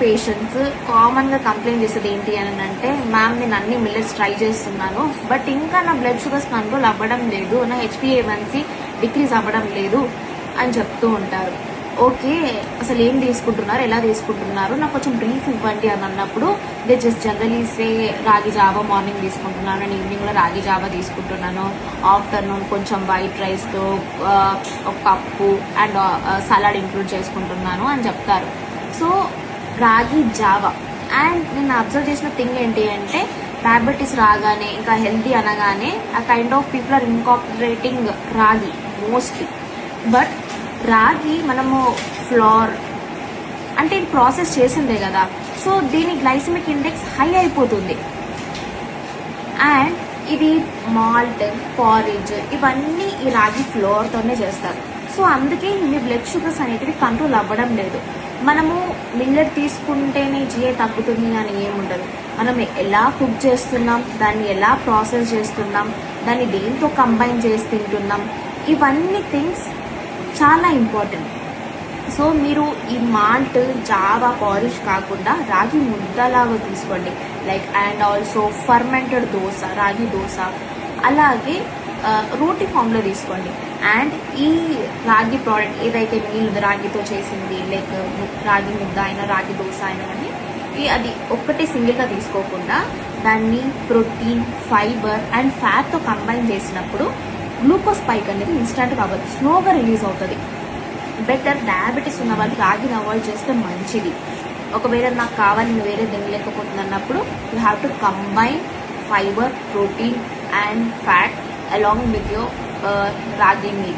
Patients కామన్గా complaint చేసేది ఏంటి అని అంటే, మ్యామ్ నేను అన్ని మిల్లెట్స్ ట్రై చేస్తున్నాను బట్ ఇంకా నా బ్లడ్ షుగర్స్ కంట్రోల్ అవ్వడం లేదు, నా HbA1c డిక్రీజ్ అవ్వడం లేదు అని చెప్తూ ఉంటారు. ఓకే, అసలు ఏం తీసుకుంటున్నారు, ఎలా తీసుకుంటున్నారు, నాకు కొంచెం బ్రీఫ్ ఇవ్వండి అని అన్నప్పుడు దే జస్ట్ జనరలీ సే రాగి జావా మార్నింగ్ తీసుకుంటున్నాను అండ్ ఈవినింగ్ కూడా రాగి జావా తీసుకుంటున్నాను, ఆఫ్టర్నూన్ కొంచెం వైట్ రైస్తో ఒక పప్పు అండ్ సలాడ్ ఇంక్లూడ్ చేసుకుంటున్నాను అని చెప్తారు. సో రాగి జావా అండ్ నేను అబ్జర్వ్ చేసిన థింగ్ ఏంటి అంటే, డయాబెటీస్ రాగానే ఇంకా హెల్తీ అనగానే ఆ kind of people are incorporating ragi mostly. But ragi మనము ఫ్లోర్ అంటే ఇది ప్రాసెస్ చేసిందే కదా, సో దీని గ్లైసమిక్ ఇండెక్స్ హై అయిపోతుంది. అండ్ ఇది మాల్ట్, పారేజ్ ఇవన్నీ ఈ రాగి ఫ్లోర్తోనే చేస్తారు. సో అందుకే మీ బ్లడ్ షుగర్స్ అనేటివి కంట్రోల్ అవ్వడం లేదు. మనము మిల్లెట్ తీసుకుంటేనే GI తగ్గుతుంది అని ఏముండదు. మనం ఎలా కుక్ చేస్తున్నాం, దాన్ని ఎలా ప్రాసెస్ చేస్తున్నాం, దాన్ని దేంతో కంబైన్ చేసి తింటున్నాం, ఇవన్నీ థింగ్స్ చాలా ఇంపార్టెంట్. సో మీరు ఈ మాల్ట్, జావా, పాలిష్ కాకుండా రాగి ముద్దలాగా తీసుకోండి. Like and also fermented dosa, రాగి దోశ, అలాగే రోటీ ఫామ్లో తీసుకోండి. అండ్ ఈ రాగి ప్రోడక్ట్ ఏదైతే మీల్ రాగితో చేసింది, లైక్ రాగి ముద్ద అయినా రాగి దోశ అయినా కానీ అది ఒక్కటే సింగిల్గా తీసుకోకుండా దాన్ని ప్రోటీన్, ఫైబర్ అండ్ ఫ్యాట్తో కంబైన్ చేసినప్పుడు గ్లూకోజ్ స్పైక్ అనేది ఇన్స్టెంట్గా అవ్వదు, స్లోగా రిలీజ్ అవుతుంది. బెటర్ డయాబెటీస్ ఉన్న వాళ్ళు రాగిని అవాయిడ్ చేస్తే మంచిది. ఒకవేళ నాకు కావాలి నేను వేరే తినలేకపోతుంది అన్నప్పుడు you have to combine fibre, protein and fat along with your ragi meal.